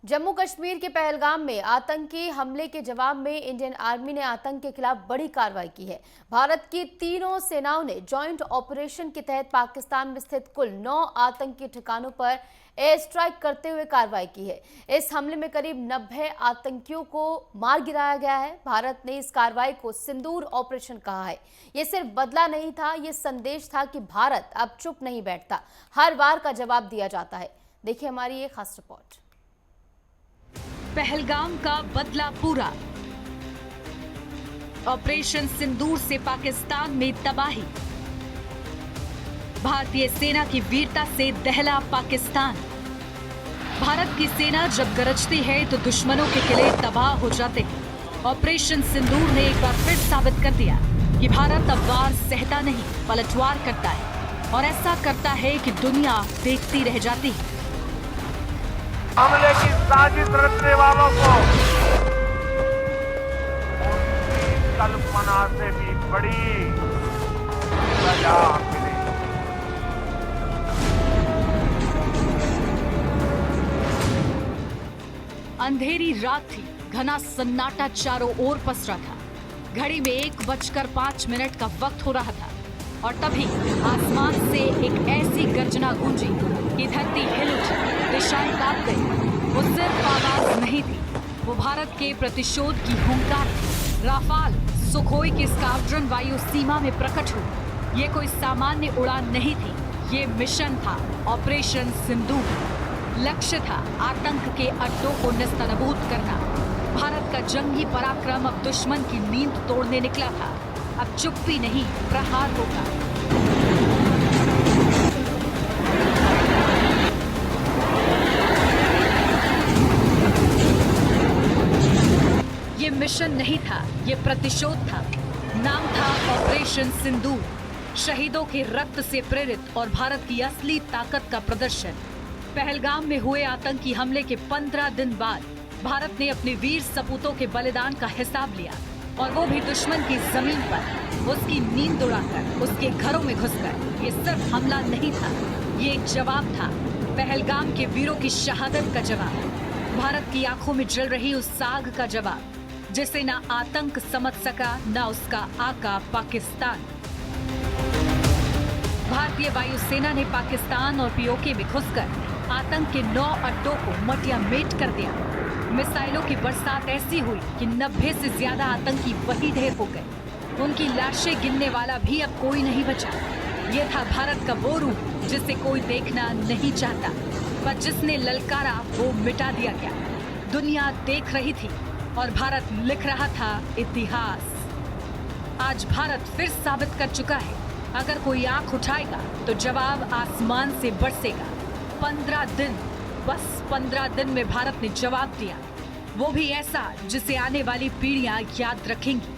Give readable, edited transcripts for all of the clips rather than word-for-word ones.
जम्मू कश्मीर के पहलगाम में आतंकी हमले के जवाब में इंडियन आर्मी ने आतंक के खिलाफ बड़ी कार्रवाई की है। भारत की तीनों सेनाओं ने जॉइंट ऑपरेशन के तहत पाकिस्तान में स्थित कुल 9 आतंकी ठिकानों पर एयर स्ट्राइक करते हुए कार्रवाई की है। इस हमले में करीब 90 आतंकियों को मार गिराया गया है। भारत ने इस कार्रवाई को सिंदूर ऑपरेशन कहा है। ये सिर्फ बदला नहीं था, ये संदेश था कि भारत अब चुप नहीं बैठता, हर वार का जवाब दिया जाता है। देखिए हमारी ये खास रिपोर्ट। पहलगाम का बदला पूरा। ऑपरेशन सिंदूर से पाकिस्तान में तबाही। भारतीय सेना की वीरता से दहला पाकिस्तान। भारत की सेना जब गरजती है तो दुश्मनों के किले तबाह हो जाते हैं। ऑपरेशन सिंदूर ने एक बार फिर साबित कर दिया कि भारत अब वार सहता नहीं, पलटवार करता है, और ऐसा करता है कि दुनिया देखती रह जाती है। हमले की साजिश रचने वालों को उनकी कल्पना से भी बड़ी सजा मिली। अंधेरी रात थी, घना सन्नाटा चारों ओर पसरा था। घड़ी में 1:05 का वक्त हो रहा था और तभी आसमान से एक ऐसी गर्जना गूंजी कि धरती हिल उठी, दिशाएं कांप गई। वो सिर्फ आवाज नहीं थी, वो भारत के प्रतिशोध की हुंकार थी। राफाल, सुखोई की स्क्वाड्रन वायु सीमा में प्रकट हुई। ये कोई सामान्य उड़ान नहीं थी, ये मिशन था, ऑपरेशन सिंदूर। लक्ष्य था आतंक के अड्डों को नेस्तनाबूद करना। भारत का जंगी पराक्रम अब दुश्मन की नींद तोड़ने निकला था। अब चुप्पी नहीं, प्रहार होगा। ये मिशन नहीं था, ये प्रतिशोध था। नाम था ऑपरेशन सिंदूर। शहीदों के रक्त से प्रेरित और भारत की असली ताकत का प्रदर्शन। पहलगाम में हुए आतंकी हमले के 15 दिन बाद भारत ने अपने वीर सपूतों के बलिदान का हिसाब लिया, और वो भी दुश्मन की जमीन पर, उसकी नींद उड़ाकर, उसके घरों में घुसकर। ये सिर्फ हमला नहीं था, ये एक जवाब था, पहलगाम के वीरों की शहादत का जवाब, भारत की आंखों में जल रही उस आग का जवाब जिसे ना आतंक समझ सका, ना उसका आका पाकिस्तान। भारतीय वायुसेना ने पाकिस्तान और पीओके में घुसकर आतंक के 9 अड्डों को मटियामेट कर दिया। मिसाइलों की बरसात ऐसी हुई कि 90 से ज्यादा आतंकी वही ढेर हो गए। उनकी लाशें गिनने वाला भी अब कोई नहीं बचा। ये था भारत का वो रूप जिसे कोई देखना नहीं चाहता, पर जिसने ललकारा वो मिटा दिया गया। दुनिया देख रही थी और भारत लिख रहा था इतिहास। आज भारत फिर साबित कर चुका है, अगर कोई आंख उठाएगा तो जवाब आसमान से बरसेगा। 15 दिन, बस 15 दिन में भारत ने जवाब दिया, वो भी ऐसा जिसे आने वाली पीढ़ियां याद रखेंगी।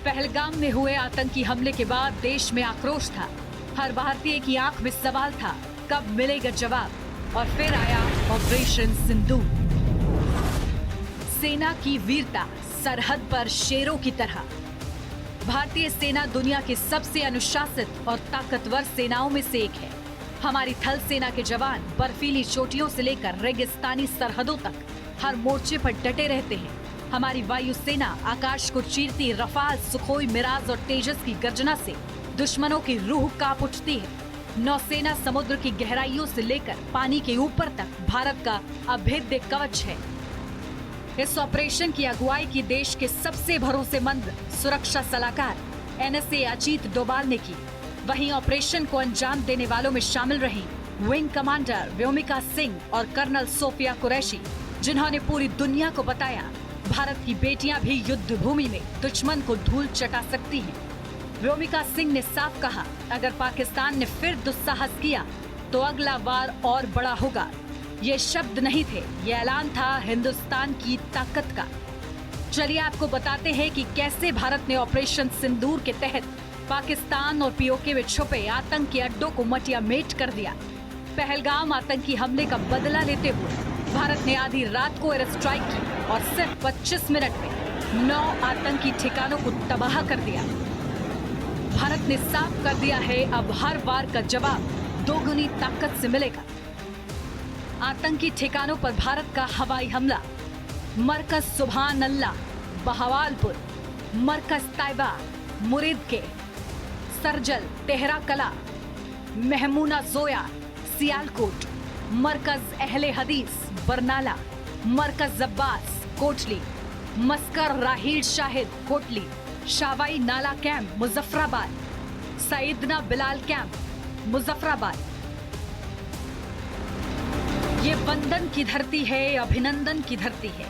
पहलगाम में हुए आतंकी हमले के बाद देश में आक्रोश था। हर भारतीय की आंख में सवाल था, कब मिलेगा जवाब? और फिर आया ऑपरेशन सिंदूर। सेना की वीरता, सरहद पर शेरों की तरह। भारतीय सेना दुनिया की सबसे अनुशासित और ताकतवर सेनाओं में से एक है। हमारी थल सेना के जवान बर्फीली चोटियों से लेकर रेगिस्तानी सरहदों तक हर मोर्चे पर डटे रहते हैं। हमारी वायुसेना आकाश को चीरती रफाल, सुखोई, मिराज और तेजस की गर्जना से दुश्मनों की रूह कांप उठती है। नौसेना समुद्र की गहराइयों से लेकर पानी के ऊपर तक भारत का अभेद्य कवच है। इस ऑपरेशन की अगुवाई की देश के सबसे भरोसेमंद सुरक्षा सलाहकार NSA अजीत डोभाल ने की। वहीं ऑपरेशन को अंजाम देने वालों में शामिल रही विंग कमांडर व्योमिका सिंह और कर्नल सोफिया कुरैशी, जिन्होंने पूरी दुनिया को बताया, भारत की बेटियां भी युद्ध भूमि में दुश्मन को धूल चटा सकती हैं। व्योमिका सिंह ने साफ कहा, अगर पाकिस्तान ने फिर दुस्साहस किया तो अगला वार और बड़ा होगा। ये शब्द नहीं थे, ये ऐलान था हिंदुस्तान की ताकत का। चलिए आपको बताते हैं कि कैसे भारत ने ऑपरेशन सिंदूर के तहत पाकिस्तान और पीओके में छुपे आतंकी अड्डों को मटियामेट कर दिया। पहलगाम आतंकी हमले का बदला लेते हुए भारत ने आधी रात को एयर स्ट्राइक की और सिर्फ 25 मिनट में 9 आतंकी ठिकानों को तबाह कर दिया। भारत ने साफ कर दिया है, अब हर बार का जवाब दोगुनी ताकत से मिलेगा। आतंकी ठिकानों पर भारत का हवाई हमला। मरकज सुभान अल्लाह, बहवालपुर, मरकज तैयबा, मुरीद के, सरजल, तेहरा कला, महमूना जोया, सियालकोट, मरकज अहले हदीस, बरनाला, मरकज अब्बास, कोटली, मस्कर राहील शाहिद, कोटली, शावाई नाला कैंप, मुजफ्फराबाद, सईदना बिलाल कैंप, मुजफ्फराबाद। ये वंदन की धरती है, अभिनंदन की धरती है,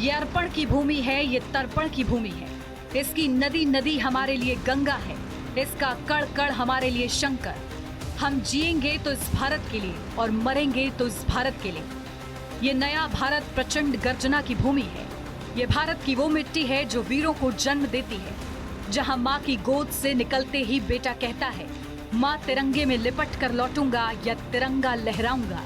ये अर्पण की भूमि है, ये तर्पण की भूमि है। इसकी नदी नदी हमारे लिए गंगा है, इसका कण कण हमारे लिए शंकर। हम जिएंगे तो इस भारत के लिए और मरेंगे तो इस भारत के लिए। ये नया भारत प्रचंड गर्जना की भूमि है। ये भारत की वो मिट्टी है जो वीरों को जन्म देती है, जहां माँ की गोद से निकलते ही बेटा कहता है, माँ तिरंगे में लिपट कर लौटूंगा या तिरंगा लहराऊंगा।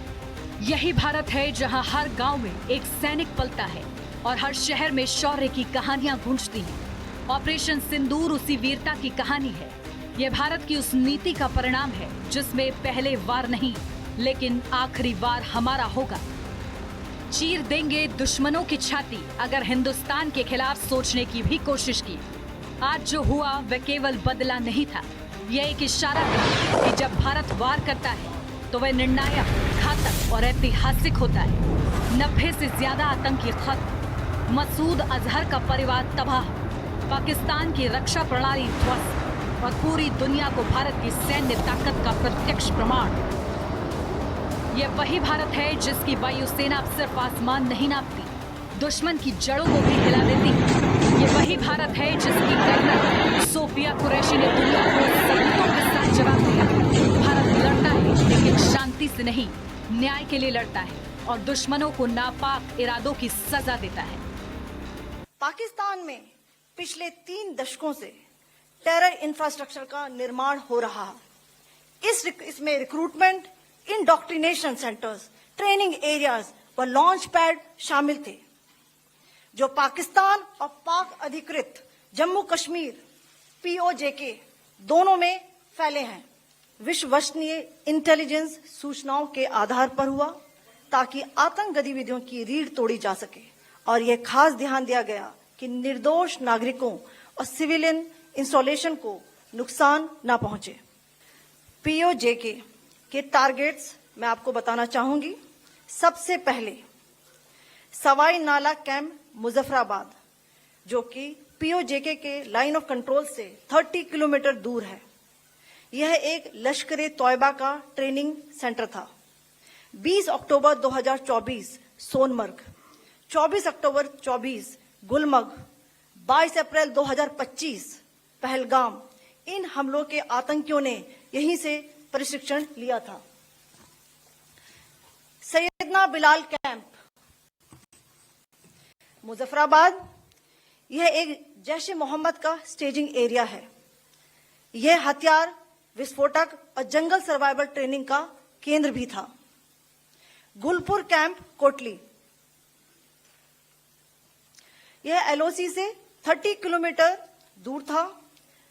यही भारत है जहां हर गांव में एक सैनिक पलता है और हर शहर में शौर्य की कहानियां गूंजती हैं। ऑपरेशन सिंदूर उसी वीरता की कहानी है। ये भारत की उस नीति का परिणाम है जिसमें पहले वार नहीं, लेकिन आखिरी वार हमारा होगा। चीर देंगे दुश्मनों की छाती अगर हिंदुस्तान के खिलाफ सोचने की भी कोशिश की। आज जो हुआ वह केवल बदला नहीं था, यह एक इशारा था कि जब भारत वार करता है तो वह निर्णायक, घातक और ऐतिहासिक होता है। 90 से ज्यादा आतंकी खत्म, मसूद अजहर का परिवार तबाह, पाकिस्तान की रक्षा प्रणाली ध्वस्त और पूरी दुनिया को भारत की सैन्य ताकत का प्रत्यक्ष प्रमाण। यह वही भारत है जिसकी वायुसेना सिर्फ आसमान नहीं नापती, दुश्मन की जड़ों को भी हिला देती है। ये वही भारत है जिसकी कर्नल सोफिया कुरैशी ने दुनिया को सबूतों के साथ जवाब दिया। भारत लड़ता है लेकिन शांति से नहीं, न्याय के लिए लड़ता है और दुश्मनों को नापाक इरादों की सजा देता है। पाकिस्तान में पिछले 3 दशकों से टेरर इंफ्रास्ट्रक्चर का निर्माण हो रहा है। इसमें recruitment, indoctrination centres, training areas व लॉन्च पैड शामिल थे, जो पाकिस्तान और पाक अधिकृत जम्मू कश्मीर POJK दोनों में फैले हैं। विश्वसनीय इंटेलिजेंस सूचनाओं के आधार पर हुआ ताकि आतंक गतिविधियों की रीढ़ तोड़ी जा सके और यह खास ध्यान दिया गया कि निर्दोष नागरिकों और सिविलियन इंस्टॉलेशन को नुकसान न पहुंचे। POJK के टारगेट्स मैं आपको बताना चाहूंगी। सबसे पहले सवाई नाला कैंप मुजफ्फराबाद, जो कि POJK के लाइन ऑफ कंट्रोल से 30 किलोमीटर दूर है। यह एक लश्कर तौयबा का ट्रेनिंग सेंटर था। 20 अक्टूबर 2024 सोनमर्ग, 24 अक्टूबर 24 गुलमर्ग, 22 अप्रैल 2025 पहलगाम, इन हमलों के आतंकियों ने यहीं से प्रशिक्षण लिया था। सैयदना बिलाल कैंप मुजफ्फराबाद, यह एक जैश ए मोहम्मद का स्टेजिंग एरिया है। यह हथियार, विस्फोटक और जंगल सर्वाइवल ट्रेनिंग का केंद्र भी था। गुलपुर कैंप कोटली, यह LOC से 30 किलोमीटर दूर था।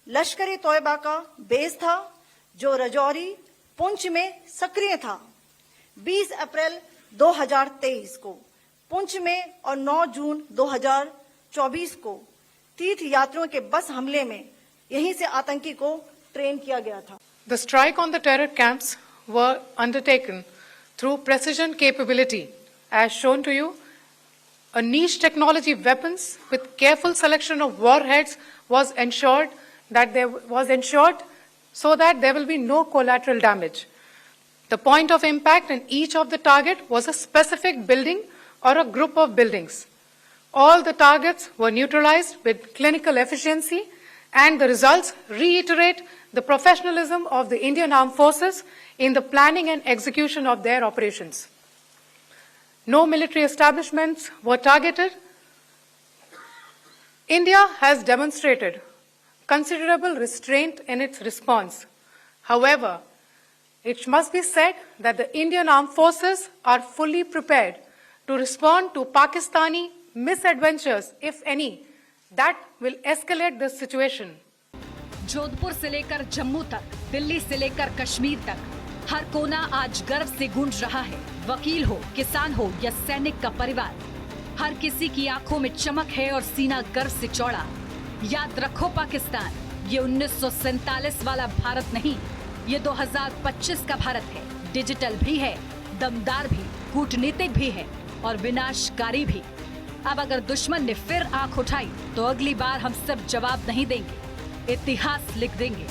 लश्कर तौयबा का बेस था जो रजौरी, पुंछ में सक्रिय था। 20 अप्रैल 2023 को पुंछ में और 9 जून 2024 को तीर्थ यात्रियों के बस हमले में यहीं से आतंकी को ट्रेन किया गया था। The strike on the terror camps were undertaken through precision capability, as shown to you. A niche technology weapons with careful selection of warheads was ensured so that there will be no collateral damage. The point of impact in each of the target was a specific building or a group of buildings. All the targets were neutralized with clinical efficiency, and the results reiterate the professionalism of the Indian Armed Forces in the planning and execution of their operations. No military establishments were targeted. India has demonstrated considerable restraint in its response. However, it must be said that the Indian Armed Forces are fully prepared to respond to Pakistani misadventures, if any, that will escalate the situation. Jodhpur से लेकर जम्मू तक, दिल्ली से लेकर कश्मीर तक, हर कोना आज गर्व से गूंज रहा है। वकील हो, किसान हो या सैनिक का परिवार, हर किसी की आंखों में चमक है और सीना गर्व से चौड़ा। याद रखो पाकिस्तान, ये 1947 वाला भारत नहीं, ये 2025 का भारत है। डिजिटल भी है, दमदार भी, कूटनीतिक भी है और विनाशकारी भी। अब अगर दुश्मन ने फिर आंख उठाई तो अगली बार हम सब जवाब नहीं देंगे, इतिहास लिख देंगे।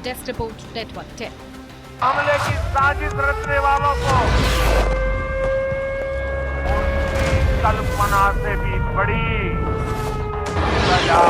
Desk report network 10। हमले की साजिश रचने वालों को उनकी कल्पना से भी बड़ी सजा